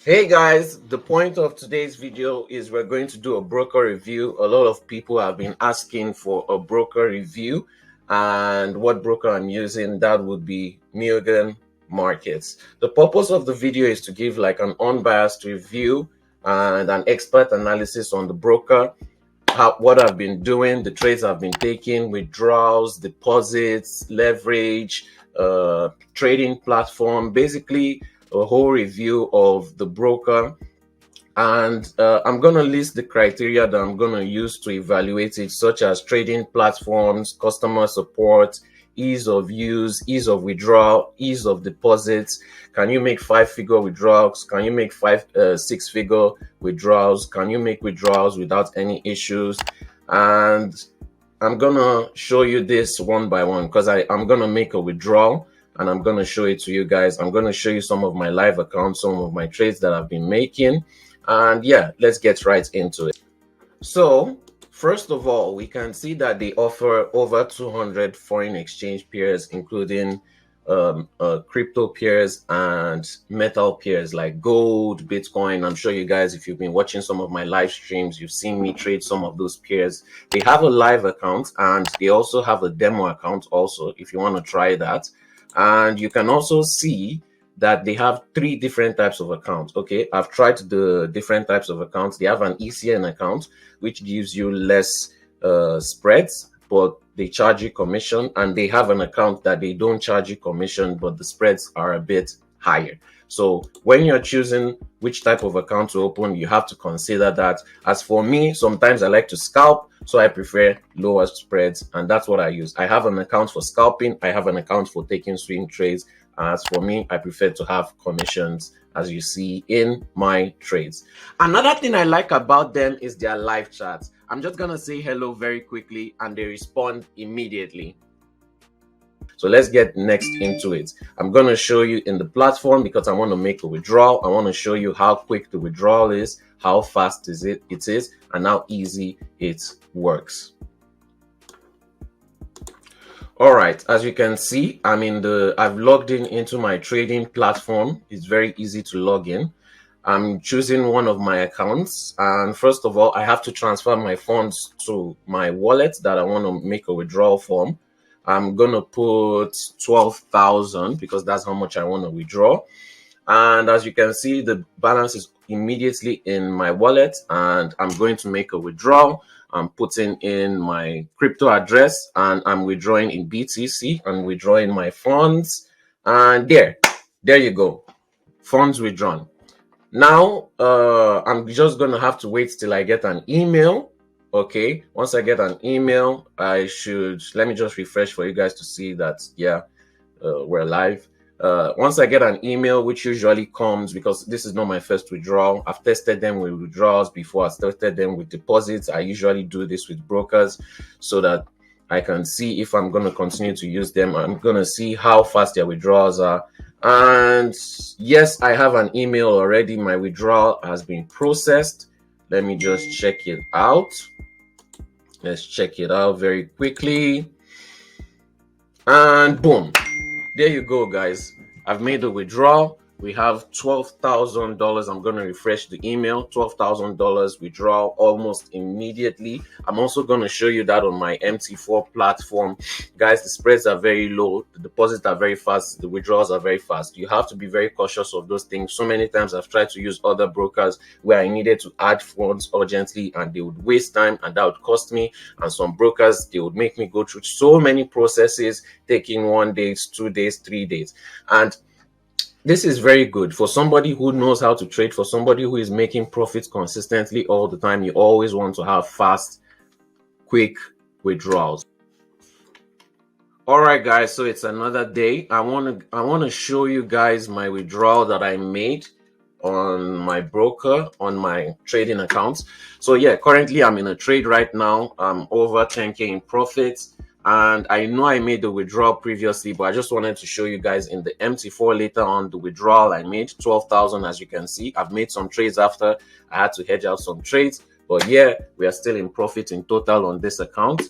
Hey guys, the point of today's video is we're going to do a broker review. A lot of people have been asking for a broker review, and what broker I'm using, that would be Morgan Markets. The purpose of the video is to give like an unbiased review and an expert analysis on the broker, what I've been doing, the trades I've been taking, withdrawals, deposits, leverage, trading platform, basically a whole review of the broker. And I'm going to list the criteria that I'm going to use to evaluate it, such as trading platforms, customer support, ease of use, ease of withdrawal, ease of deposits. Can you make 5-figure withdrawals? Can you make 6-figure withdrawals? Can you make withdrawals without any issues? And I'm going to show you this one by one because I'm going to make a withdrawal and I'm going to show it to you guys. I'm going to show you some of my live accounts, some of my trades that I've been making. And yeah, let's get right into it. So first of all, we can see that they offer over 200 foreign exchange pairs, including crypto pairs and metal pairs like gold, Bitcoin. I'm sure you guys, if you've been watching some of my live streams, you've seen me trade some of those pairs. They have a live account and they also have a demo account also, if you want to try that. And you can also see that they have 3 different types of accounts. Okay, I've tried the different types of accounts. They have an ECN account, which gives you less spreads, but they charge you commission, and they have an account that they don't charge you commission, but the spreads are a bit higher. So when you're choosing which type of account to open, you have to consider that. As for me, sometimes I like to scalp, so I prefer lower spreads, and that's what I use. I have an account for scalping. I have an account for taking swing trades. As for me, I prefer to have commissions, as you see in my trades. Another thing I like about them is their live chats. I'm just going to say hello very quickly and they respond immediately. So let's get next into it. I'm going to show you in the platform because I want to make a withdrawal. I want to show you how quick the withdrawal is, how fast it is, and how easy it works. All right, as you can see, I've logged into my trading platform. It's very easy to log in. I'm choosing one of my accounts, and first of all, I have to transfer my funds to my wallet that I want to make a withdrawal from. I'm gonna put 12,000 because that's how much I want to withdraw. And as you can see, the balance is immediately in my wallet, and I'm going to make a withdrawal. I'm putting in my crypto address and I'm withdrawing in BTC. I'm withdrawing my funds, and there you go, funds withdrawn. Now I'm just gonna have to wait till I get an email. Okay, once I get an email, let me just refresh for you guys to see that we're live. Once I get an email, which usually comes, because this is not my first withdrawal, I've tested them with withdrawals before, I tested them with deposits. I usually do this with brokers so that I can see if I'm going to continue to use them. I'm going to see how fast their withdrawals are. And yes, I have an email already. My withdrawal has been processed. Let me just check it out. Let's check it out very quickly. And boom. There you go, guys. I've made a withdrawal. We have $12,000. I'm going to refresh the email. $12,000 withdrawal almost immediately. I'm also going to show you that on my MT4 platform. Guys, the spreads are very low. The deposits are very fast. The withdrawals are very fast. You have to be very cautious of those things. So many times I've tried to use other brokers where I needed to add funds urgently and they would waste time and that would cost me. And some brokers, they would make me go through so many processes, taking 1 day, 2 days, 3 days. And this is very good for somebody who knows how to trade, for somebody who is making profits consistently all the time. You always want to have fast, quick withdrawals. All right, guys, so it's another day. I want to show you guys my withdrawal that I made on my broker, on my trading accounts. So yeah, currently I'm in a trade right now. I'm over 10K in profits. And I know I made the withdrawal previously, but I just wanted to show you guys in the MT4 later on the withdrawal I made 12,000. As you can see, I've made some trades after. I had to hedge out some trades, but yeah, we are still in profit in total on this account.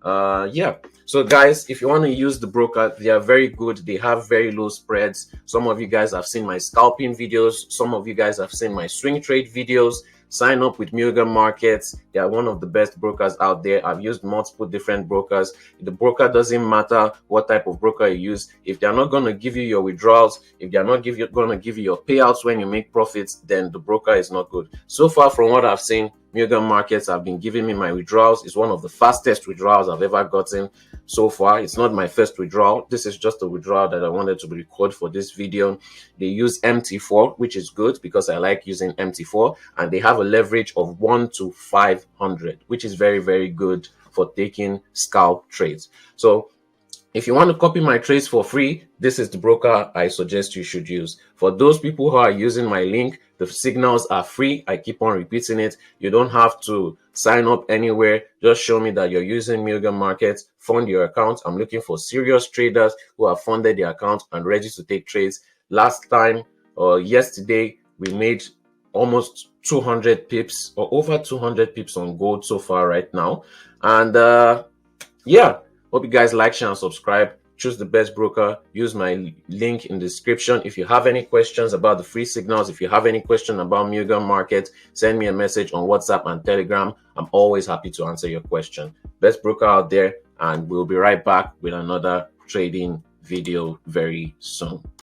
Yeah, so guys, if you want to use the broker, they are very good. They have very low spreads. Some of you guys have seen my scalping videos, some of you guys have seen my swing trade videos. Sign up with Mulligan Markets. They are one of the best brokers out there. I've used multiple different brokers. The broker doesn't matter what type of broker you use. If they're not going to give you your withdrawals, if they're not going to give you your payouts when you make profits, then the broker is not good. So far from what I've seen, Mulligan Markets have been giving me my withdrawals. It's one of the fastest withdrawals I've ever gotten so far. It's not my first withdrawal. This is just a withdrawal that I wanted to record for this video. They use MT4, which is good because I like using MT4, and they have a leverage of 1 to 500, which is very, very good for taking scalp trades. So if you want to copy my trades for free, this is the broker I suggest you should use. For those people who are using my link, the signals are free. I keep on repeating it. You don't have to sign up anywhere. Just show me that you're using Mulligan Markets, fund your account. I'm looking for serious traders who have funded their account and ready to take trades. Last time or yesterday, we made almost 200 pips or over 200 pips on gold so far right now. And yeah, hope you guys like, share, and subscribe. Choose the best broker. Use my link in the description. If you have any questions about the free signals, if you have any question about Mulligan Market, send me a message on WhatsApp and Telegram. I'm always happy to answer your question. Best broker out there, and we'll be right back with another trading video very soon.